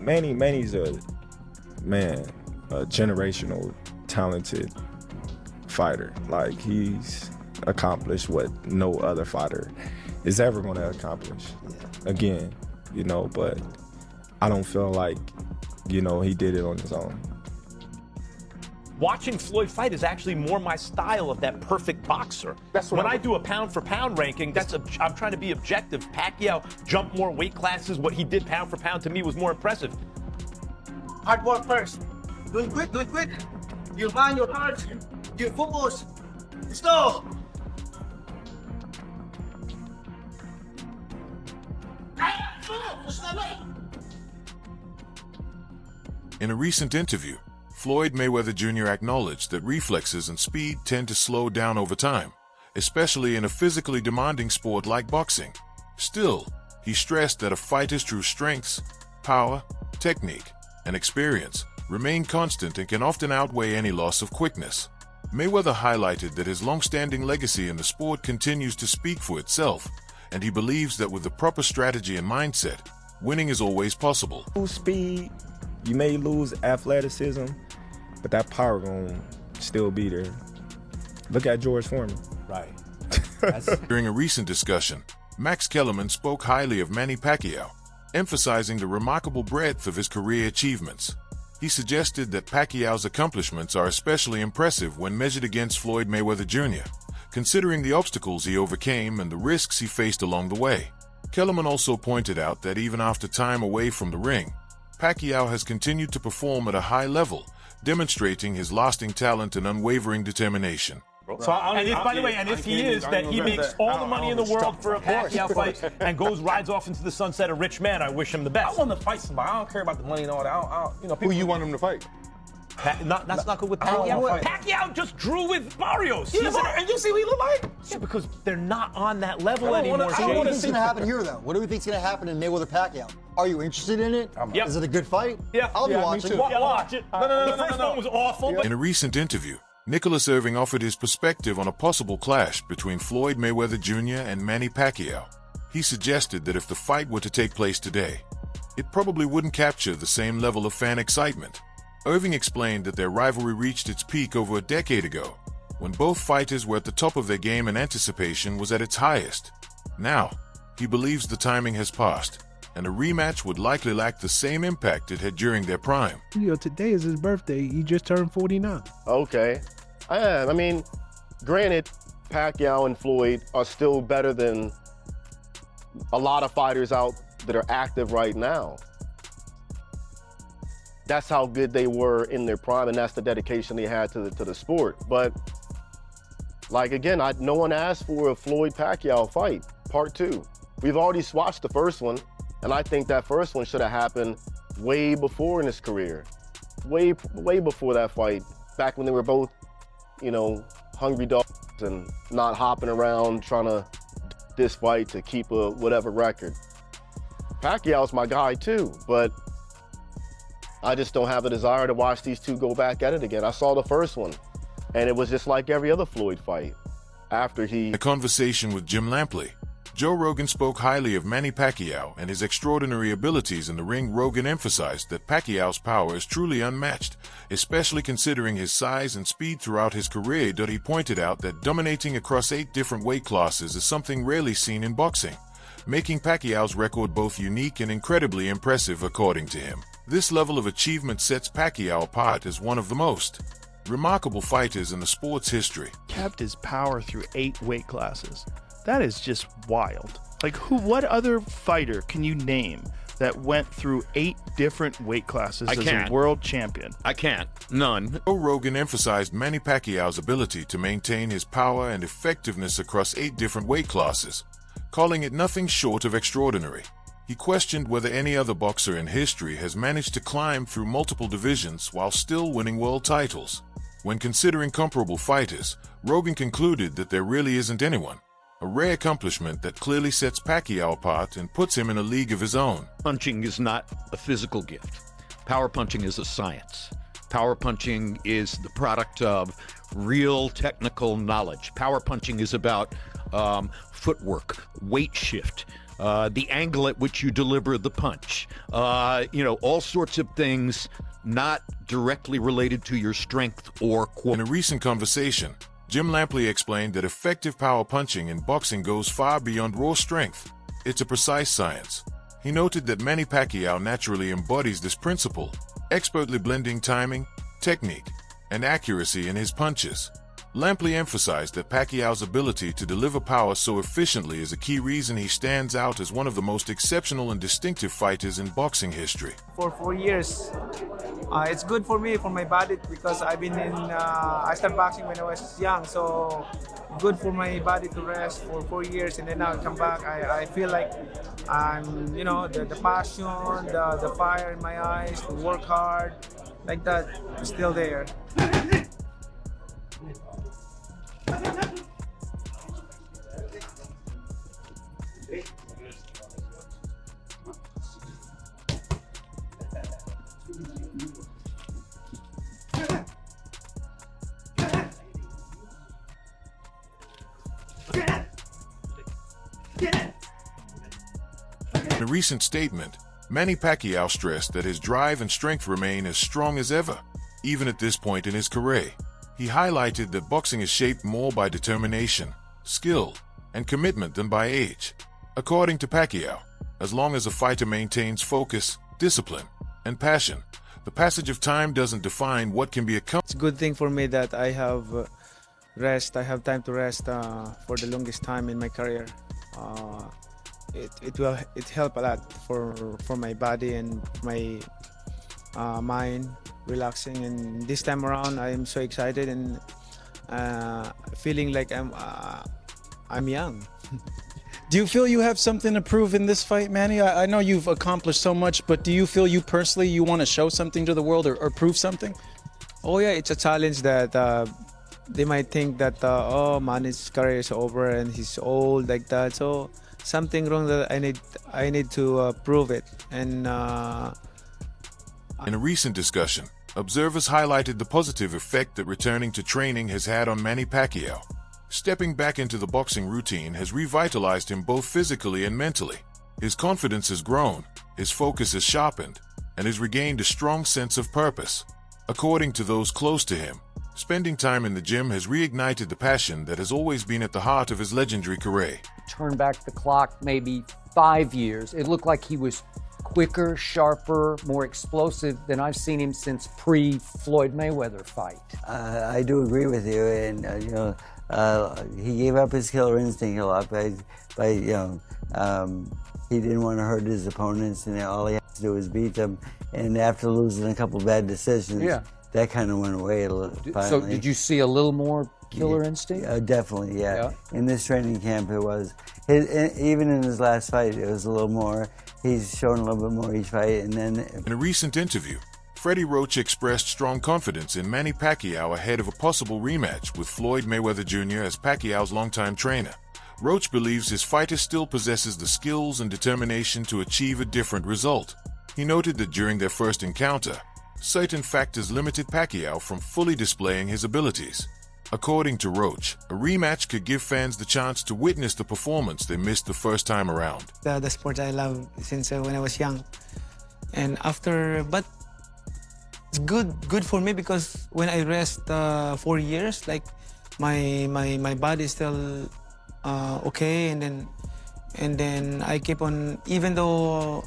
Manny's a generational talented fighter. Like, he's accomplished what no other fighter is ever going to accomplish. Again, but I don't feel like, he did it on his own. Watching Floyd fight is actually more my style of that perfect boxer. That's what when I do a pound for pound ranking, I'm trying to be objective. Pacquiao jumped more weight classes. What he did pound for pound to me was more impressive. Hard work first. Do it quick. You mind your heart. You focus. Let's go. In a recent interview, Floyd Mayweather Jr. acknowledged that reflexes and speed tend to slow down over time, especially in a physically demanding sport like boxing. Still, he stressed that a fighter's true strengths, power, technique, and experience remain constant and can often outweigh any loss of quickness. Mayweather highlighted that his long-standing legacy in the sport continues to speak for itself, and he believes that with the proper strategy and mindset, winning is always possible. Lose speed, you may lose athleticism, but that power gonna still be there. Look at George Foreman. Right. During a recent discussion, Max Kellerman spoke highly of Manny Pacquiao, emphasizing the remarkable breadth of his career achievements. He suggested that Pacquiao's accomplishments are especially impressive when measured against Floyd Mayweather Jr., considering the obstacles he overcame and the risks he faced along the way. Kellerman also pointed out that even after time away from the ring, Pacquiao has continued to perform at a high level, demonstrating his lasting talent and unwavering determination. So, if he makes all the money in the world for a Pacquiao fight and rides off into the sunset a rich man, I wish him the best. I want to fight somebody. I don't care about the money and all that. Who you want him to fight? That's not good with Pacquiao. Pacquiao just drew with Barrios. And you see what he look like? Yeah, because they're not on that level anymore. What do you think's going to happen here, though? What do you think's going to happen in Mayweather-Pacquiao? Are you interested in it? Yep. Is it a good fight? Yeah. I'll be watching. Yeah, watch it. The first one was awful. But In a recent interview, Nicholas Irving offered his perspective on a possible clash between Floyd Mayweather Jr. and Manny Pacquiao. He suggested that if the fight were to take place today, it probably wouldn't capture the same level of fan excitement. Irving explained that their rivalry reached its peak over a decade ago, when both fighters were at the top of their game and anticipation was at its highest. Now, he believes the timing has passed, and a rematch would likely lack the same impact it had during their prime. Today is his birthday. He just turned 49. Okay. I mean, granted, Pacquiao and Floyd are still better than a lot of fighters out that are active right now. That's how good they were in their prime, and that's the dedication they had to the sport. But, like, again, no one asked for a Floyd-Pacquiao fight, part 2. We've already watched the first one, and I think that first one should have happened way before in his career. Way before that fight, back when they were both, hungry dogs and not hopping around trying to this fight to keep a whatever record. Pacquiao's my guy too, but I just don't have a desire to watch these two go back at it again. I saw the first one, and it was just like every other Floyd fight. In a conversation with Jim Lampley, Joe Rogan spoke highly of Manny Pacquiao and his extraordinary abilities in the ring. Rogan emphasized that Pacquiao's power is truly unmatched, especially considering his size and speed throughout his career. He pointed out that dominating across 8 different weight classes is something rarely seen in boxing, making Pacquiao's record both unique and incredibly impressive according to him. This level of achievement sets Pacquiao apart as one of the most remarkable fighters in the sport's history. Kept his power through 8 weight classes. That is just wild. Like, what other fighter can you name that went through 8 different weight classes as a world champion? I can't. None. Joe Rogan emphasized Manny Pacquiao's ability to maintain his power and effectiveness across 8 different weight classes, calling it nothing short of extraordinary. He questioned whether any other boxer in history has managed to climb through multiple divisions while still winning world titles. When considering comparable fighters, Rogan concluded that there really isn't anyone, a rare accomplishment that clearly sets Pacquiao apart and puts him in a league of his own. Punching is not a physical gift. Power punching is a science. Power punching is the product of real technical knowledge. Power punching is about footwork, weight shift, the angle at which you deliver the punch, all sorts of things not directly related to your strength or In a recent conversation, Jim Lampley explained that effective power punching in boxing goes far beyond raw strength. It's a precise science. He noted that Manny Pacquiao naturally embodies this principle, expertly blending timing, technique, and accuracy in his punches. Lampley emphasized that Pacquiao's ability to deliver power so efficiently is a key reason he stands out as one of the most exceptional and distinctive fighters in boxing history. For 4 years, it's good for me, for my body, because I've been I started boxing when I was young, so good for my body to rest for 4 years, and then now I come back. I feel like I'm, the passion, the fire in my eyes, to work hard, like that, is still there. In a recent statement, Manny Pacquiao stressed that his drive and strength remain as strong as ever, even at this point in his career. He highlighted that boxing is shaped more by determination, skill, and commitment than by age. According to Pacquiao, as long as a fighter maintains focus, discipline, and passion, the passage of time doesn't define what can be accomplished. It's a good thing for me that I have rest. I have time to rest for the longest time in my career. It help a lot for my body and my mind, relaxing. And this time around, I am so excited and feeling like I'm young. Do you feel you have something to prove in this fight, Manny? I know you've accomplished so much, but do you feel you personally want to show something to the world or prove something? Oh yeah, it's a challenge that they might think that Manny's career is over and he's old, like that. So something wrong that I need to prove it. And in a recent discussion, observers highlighted the positive effect that returning to training has had on Manny Pacquiao. Stepping back into the boxing routine has revitalized him both physically and mentally. His confidence has grown, his focus has sharpened, and has regained a strong sense of purpose. According to those close to him, spending time in the gym has reignited the passion that has always been at the heart of his legendary career. Turn back the clock maybe 5 years. It looked like he was quicker, sharper, more explosive than I've seen him since pre-Floyd Mayweather fight. I do agree with you, and he gave up his killer instinct a lot by he didn't want to hurt his opponents, and all he had to do was beat them. And after losing a couple bad decisions, that kind of went away a little. Finally. So did you see a little more killer instinct? Definitely, yeah. In this training camp, it was. Even in his last fight, it was a little more. He's shown a little bit more each fight, and then. In a recent interview, Freddie Roach expressed strong confidence in Manny Pacquiao ahead of a possible rematch with Floyd Mayweather Jr. as Pacquiao's longtime trainer. Roach believes his fighter still possesses the skills and determination to achieve a different result. He noted that during their first encounter, certain factors limited Pacquiao from fully displaying his abilities. According to Roach, a rematch could give fans the chance to witness the performance they missed the first time around. The sport I love since when I was young. And after, but it's good for me because when I rest 4 years, like my body is still okay, and then I keep on, even though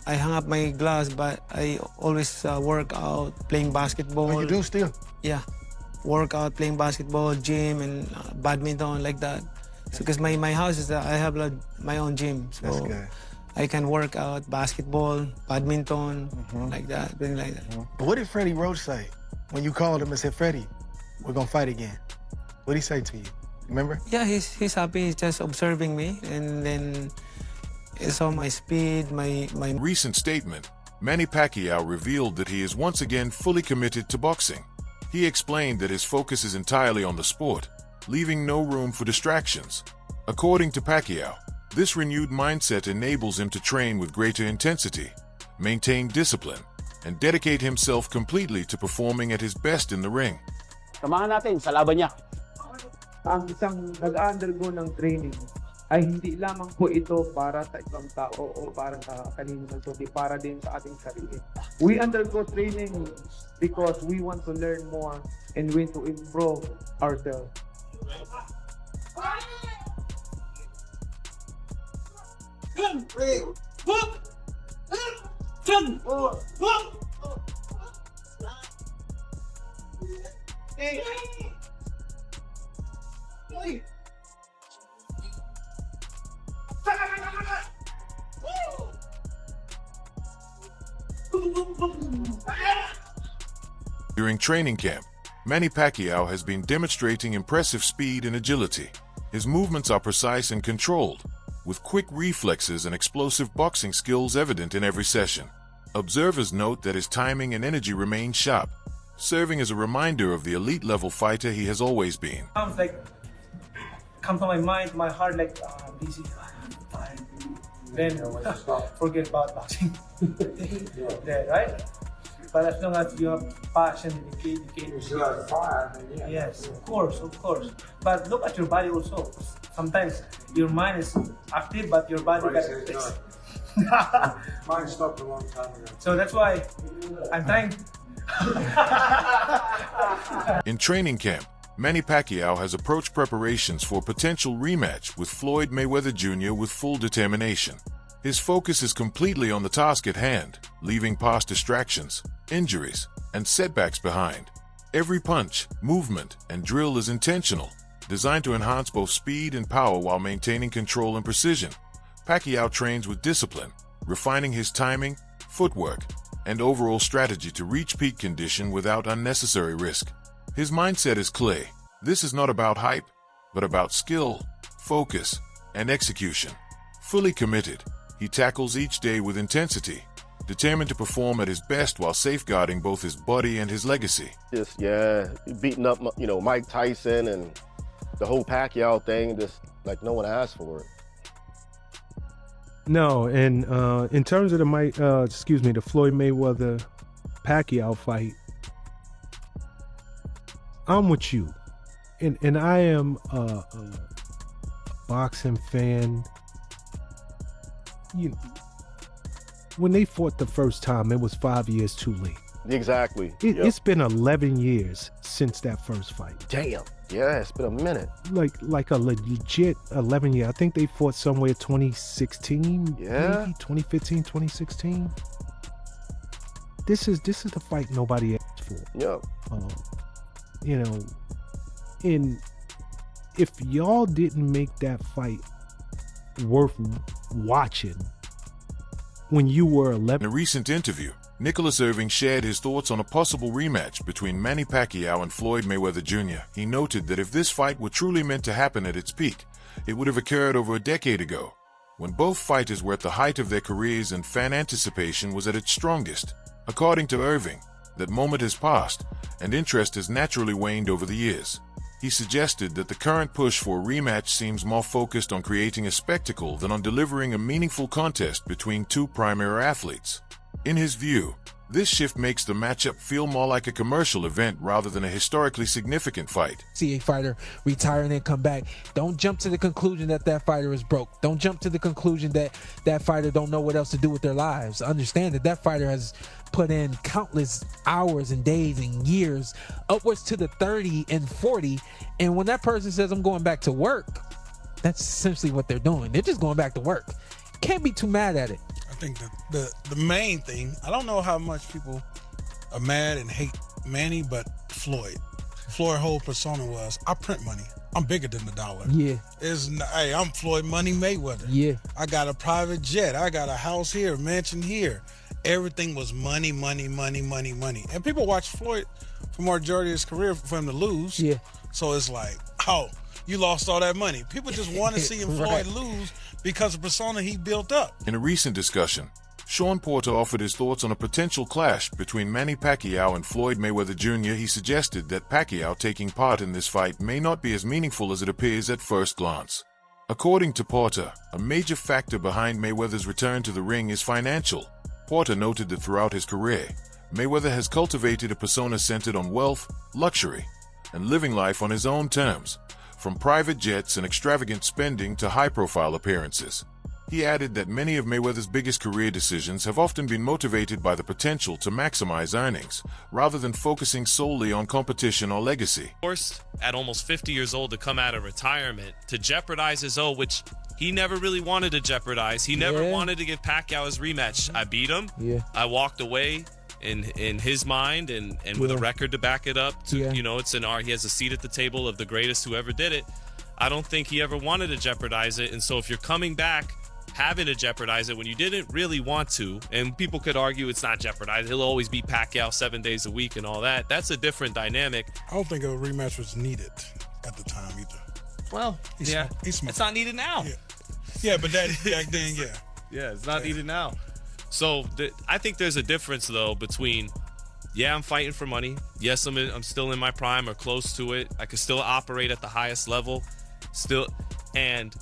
I hung up my gloves, but I always work out, playing basketball. Oh, you do still? Yeah, work out, playing basketball, gym, and badminton, like that. So because my house is, I have my own gym, so that's good. I can work out basketball, badminton, like that, doing like that. But what did Freddie Roach say when you called him and said, Freddie, we're gonna fight again? What did he say to you? Remember? Yeah, he's happy. He's just observing me, and then he saw my speed, my. Recent statement, Manny Pacquiao revealed that he is once again fully committed to boxing. He explained that his focus is entirely on the sport, leaving no room for distractions. According to Pacquiao, this renewed mindset enables him to train with greater intensity, maintain discipline, and dedicate himself completely to performing at his best in the ring. Samahan natin sa laban niya. Ang isang nag-undergo ng training ay hindi lamang po ito para sa ibang tao o para sa kanino man, kundi para din sa ating sarili. We undergo training because we want to learn more and we want to improve ourselves. During training camp, Manny Pacquiao has been demonstrating impressive speed and agility. His movements are precise and controlled, with quick reflexes and explosive boxing skills evident in every session. Observers note that his timing and energy remain sharp, serving as a reminder of the elite-level fighter he has always been. Come to my mind, my heart busy. Then forget about boxing. Yeah, right? But as long as you have passion, dedication. Yes, of course. But look at your body also. Sometimes your mind is active, but your body gets Mine stopped a long time ago. So that's why I'm trying. In training camp, Manny Pacquiao has approached preparations for a potential rematch with Floyd Mayweather Jr. with full determination. His focus is completely on the task at hand, leaving past distractions, injuries, and setbacks behind. Every punch, movement, and drill is intentional, designed to enhance both speed and power while maintaining control and precision. Pacquiao trains with discipline, refining his timing, footwork, and overall strategy to reach peak condition without unnecessary risk. His mindset is clear. This is not about hype, but about skill, focus, and execution. Fully committed, he tackles each day with intensity, determined to perform at his best while safeguarding both his body and his legacy. Just, beating up, Mike Tyson and the whole Pacquiao thing, just like no one asked for it. No, and in terms of the Floyd Mayweather Pacquiao fight, I'm with you, and I am a boxing fan. When they fought the first time, it was 5 years too late. Exactly. It's been 11 years since that first fight. Damn. Yeah, it's been a minute. Like a legit 11 year. I think they fought somewhere 2016. Yeah. Maybe 2015, 2016. This is the fight nobody asked for. Yeah. And if y'all didn't make that fight worth watching when you were 11. In a recent interview, Nicholas Irving shared his thoughts on a possible rematch between Manny Pacquiao and Floyd Mayweather Jr. He noted that if this fight were truly meant to happen at its peak, it would have occurred over a decade ago, when both fighters were at the height of their careers and fan anticipation was at its strongest. According to Irving, that moment has passed, and interest has naturally waned over the years. He suggested that the current push for a rematch seems more focused on creating a spectacle than on delivering a meaningful contest between two primary athletes. In his view, this shift makes the matchup feel more like a commercial event rather than a historically significant fight. See a fighter retire and then come back. Don't jump to the conclusion that that fighter is broke. Don't jump to the conclusion that that fighter don't know what else to do with their lives. Understand that that fighter has put in countless hours and days and years, upwards to the 30 and 40. And when that person says, I'm going back to work, that's essentially what they're doing. They're just going back to work. Can't be too mad at it. I think the main thing, I don't know how much people are mad and hate Manny, but Floyd's whole persona was, I print money. I'm bigger than the dollar. Yeah. Hey, I'm Floyd Money Mayweather. Yeah. I got a private jet. I got a house here, a mansion here. Everything was money, money, money, money, money. And people watch Floyd for majority of his career for him to lose. Yeah. So it's like, oh, you lost all that money. People just want to see him Right. Floyd lose because of the persona he built up. In a recent discussion, Sean Porter offered his thoughts on a potential clash between Manny Pacquiao and Floyd Mayweather Jr. He suggested that Pacquiao taking part in this fight may not be as meaningful as it appears at first glance. According to Porter, a major factor behind Mayweather's return to the ring is financial. Porter noted that throughout his career, Mayweather has cultivated a persona centered on wealth, luxury, and living life on his own terms. from private jets and extravagant spending to high-profile appearances. He added that many of Mayweather's biggest career decisions have often been motivated by the potential to maximize earnings, rather than focusing solely on competition or legacy. Forced at almost 50 years old to come out of retirement to jeopardize his own, which he never really wanted to jeopardize. He never wanted to give Pacquiao his rematch. I beat him. I walked away in his mind and with a record to back it up. You know, it's an art. He has a seat at the table of the greatest who ever did it. I don't think he ever wanted to jeopardize it. And so if you're coming back having to jeopardize it when you didn't really want to, and people could argue it's not jeopardized, he'll always beat Pacquiao 7 days a week and all that. That's a different dynamic. I don't think a rematch was needed at the time either. Well, it's not needed now. Yeah, but that back then, it's not needed now. So I think there's a difference though between, I'm fighting for money. Yes, I'm still in my prime or close to it. I can still operate at the highest level, and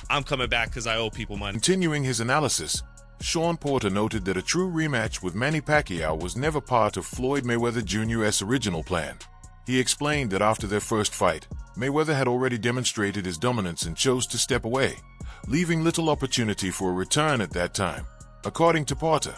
I'm coming back because I owe people money. Continuing his analysis, Sean Porter noted that a true rematch with Manny Pacquiao was never part of Floyd Mayweather Jr.'s original plan. He explained that after their first fight, Mayweather had already demonstrated his dominance and chose to step away, leaving little opportunity for a return at that time. According to Porter,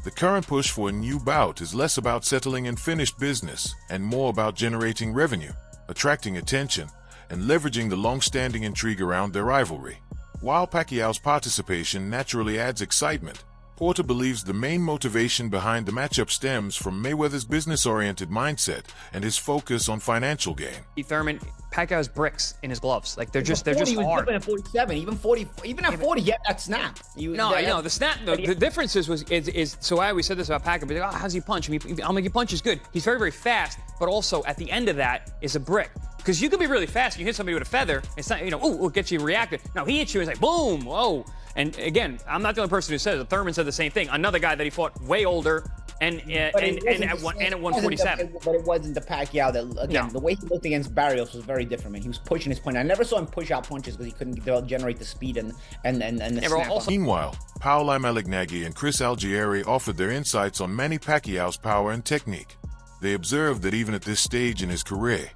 the current push for a new bout is less about settling unfinished business and more about generating revenue, attracting attention, and leveraging the long-standing intrigue around their rivalry. While Pacquiao's participation naturally adds excitement, Porter believes the main motivation behind the matchup stems from Mayweather's business-oriented mindset and his focus on financial gain. Thurman, Pacquiao's bricks in his gloves. Like they're just He was hard. different at 47, even 40, even at 40, he had that snap. The snap. The difference is. So I always said this about Pacquiao. But how's he punch? I mean, I'll make you punch is good. He's very, very fast, but also at the end of that is a brick. Because you can be really fast. You hit somebody with a feather. It's not, it gets you reacted. No, he hits you. It's like boom, whoa. And again, I'm not the only person who says it. Thurman said the same thing. Another guy that he fought way older and at 147. But it wasn't the Pacquiao that, again, the way he looked against Barrios was very different, man. He was pushing his punch. I never saw him push out punches because he couldn't generate the speed and the snap. Meanwhile, Paolo Malignaggi and Chris Algieri offered their insights on Manny Pacquiao's power and technique. They observed that even at this stage in his career,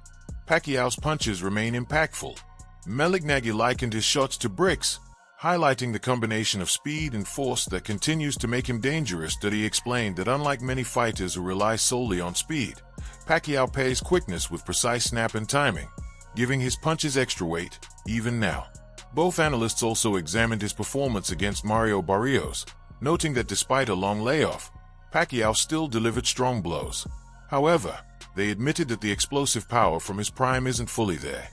Pacquiao's punches remain impactful. Malignaggi likened his shots to bricks, highlighting the combination of speed and force that continues to make him dangerous. That he explained that unlike many fighters who rely solely on speed, Pacquiao pairs quickness with precise snap and timing, giving his punches extra weight, even now. Both analysts also examined his performance against Mario Barrios, noting that despite a long layoff, Pacquiao still delivered strong blows. However, they admitted that the explosive power from his prime isn't fully there.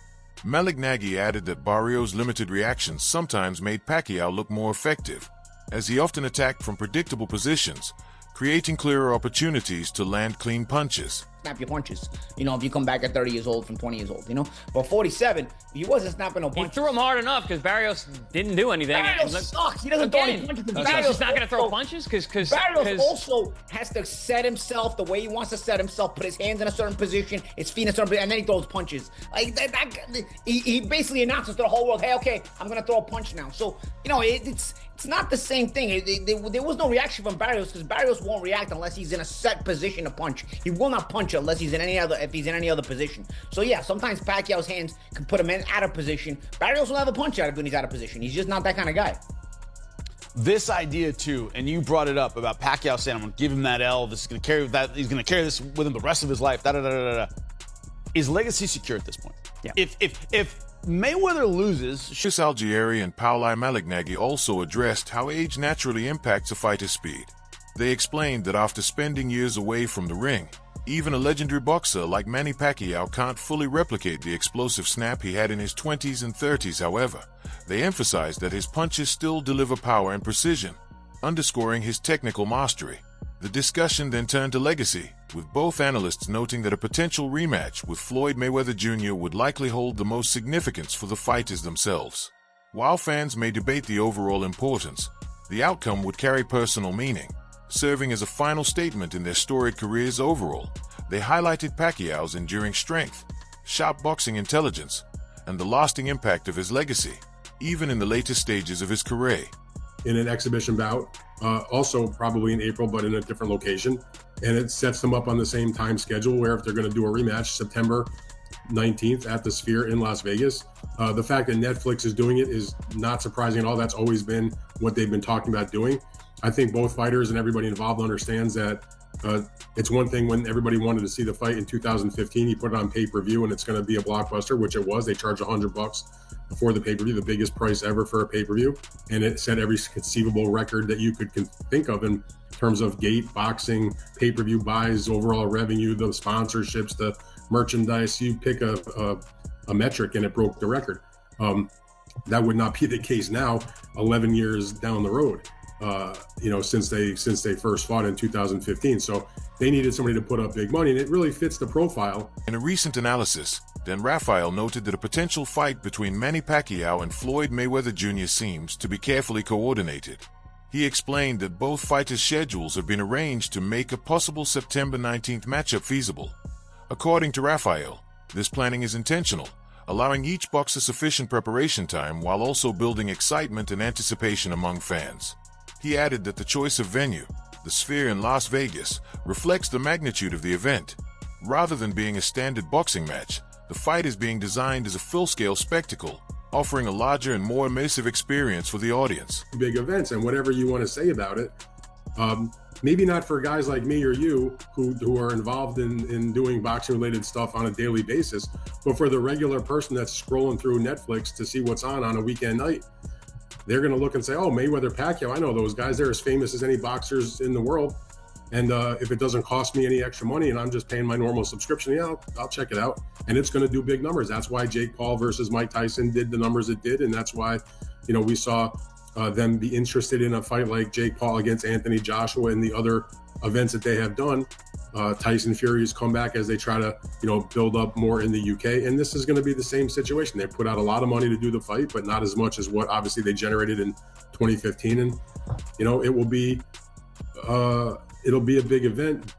Malignaggi added that Barrios' limited reactions sometimes made Pacquiao look more effective, as he often attacked from predictable positions, creating clearer opportunities to land clean punches. Snap your punches, if you come back at 30 years old from 20 years old, But 47, he wasn't snapping no punches. He threw him hard enough because Barrios didn't do anything. Barrios sucks. He doesn't throw any punches. Barrios not going to throw punches because Barrios also has to set himself the way he wants to set himself, put his hands in a certain position, his feet in a certain position, and then he throws punches. Like he basically announces to the whole world, hey, okay, I'm going to throw a punch now. So, it's not the same thing. There was no reaction from Barrios because Barrios won't react unless he's in a set position to punch. He will not punch unless he's in any other position. So yeah, sometimes Pacquiao's hands can put him out of position. Barrios will have a punch out of when he's out of position. He's just not that kind of guy. This idea too, and you brought it up about Pacquiao saying, "I'm going to give him that L. This is going to carry that. He's going to carry this with him the rest of his life." Is legacy secure at this point? Yeah. If Mayweather loses, Chris Algieri and Paolo Malignaggi also addressed how age naturally impacts a fighter's speed. They explained that after spending years away from the ring, even a legendary boxer like Manny Pacquiao can't fully replicate the explosive snap he had in his 20s and 30s. However, they emphasized that his punches still deliver power and precision, underscoring his technical mastery. The discussion then turned to legacy, with both analysts noting that a potential rematch with Floyd Mayweather Jr. would likely hold the most significance for the fighters themselves. While fans may debate the overall importance, the outcome would carry personal meaning, serving as a final statement in their storied careers overall. They highlighted Pacquiao's enduring strength, sharp boxing intelligence, and the lasting impact of his legacy, even in the later stages of his career. In an exhibition bout, also probably in April, but in a different location. And it sets them up on the same time schedule where if they're going to do a rematch, September 19th at the Sphere in Las Vegas. The fact that Netflix is doing it is not surprising at all. That's always been what they've been talking about doing. I think both fighters and everybody involved understands that it's one thing when everybody wanted to see the fight in 2015, you put it on pay-per-view and it's going to be a blockbuster, which it was. They charged $100 before the pay-per-view, the biggest price ever for a pay-per-view. And it set every conceivable record that you could think of in terms of gate, boxing, pay-per-view buys, overall revenue, the sponsorships, the merchandise. You pick a metric and it broke the record. That would not be the case now, 11 years down the road. Since they first fought in 2015. So they needed somebody to put up big money, and it really fits the profile. In a recent analysis, Dan Rafael noted that a potential fight between Manny Pacquiao and Floyd Mayweather Jr. seems to be carefully coordinated. He explained that both fighters' schedules have been arranged to make a possible September 19th matchup feasible. According to Rafael, this planning is intentional, allowing each boxer sufficient preparation time while also building excitement and anticipation among fans. He added that the choice of venue, the Sphere in Las Vegas, reflects the magnitude of the event. Rather than being a standard boxing match, the fight is being designed as a full-scale spectacle, offering a larger and more immersive experience for the audience. Big events, and whatever you want to say about it, maybe not for guys like me or you who are involved in doing boxing-related stuff on a daily basis, but for the regular person that's scrolling through Netflix to see what's on a weekend night. They're going to look and say, oh, Mayweather, Pacquiao, I know those guys. They're as famous as any boxers in the world. And if it doesn't cost me any extra money and I'm just paying my normal subscription, yeah, I'll check it out. And it's going to do big numbers. That's why Jake Paul versus Mike Tyson did the numbers it did. And that's why, we saw them be interested in a fight like Jake Paul against Anthony Joshua and the other events that they have done. Tyson Fury's come back as they try to, build up more in the UK. And this is going to be the same situation. They put out a lot of money to do the fight, but not as much as what obviously they generated in 2015. And, it will be, it'll be a big event,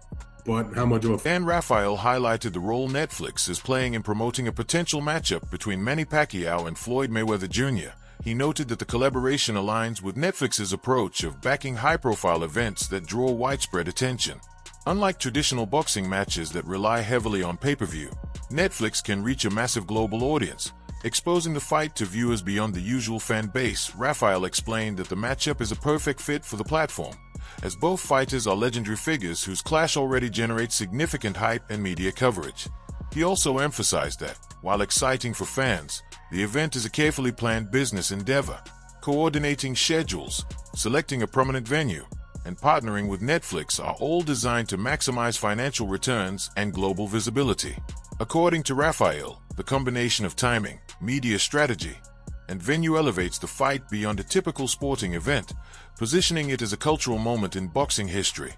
but how much of a... Dan Rafael highlighted the role Netflix is playing in promoting a potential matchup between Manny Pacquiao and Floyd Mayweather Jr. He noted that the collaboration aligns with Netflix's approach of backing high-profile events that draw widespread attention. Unlike traditional boxing matches that rely heavily on pay-per-view, Netflix can reach a massive global audience, exposing the fight to viewers beyond the usual fan base. Rafael explained that the matchup is a perfect fit for the platform, as both fighters are legendary figures whose clash already generates significant hype and media coverage. He also emphasized that, while exciting for fans, the event is a carefully planned business endeavor. Coordinating schedules, selecting a prominent venue, and partnering with Netflix are all designed to maximize financial returns and global visibility. According to Rafael, the combination of timing, media strategy, and venue elevates the fight beyond a typical sporting event, positioning it as a cultural moment in boxing history.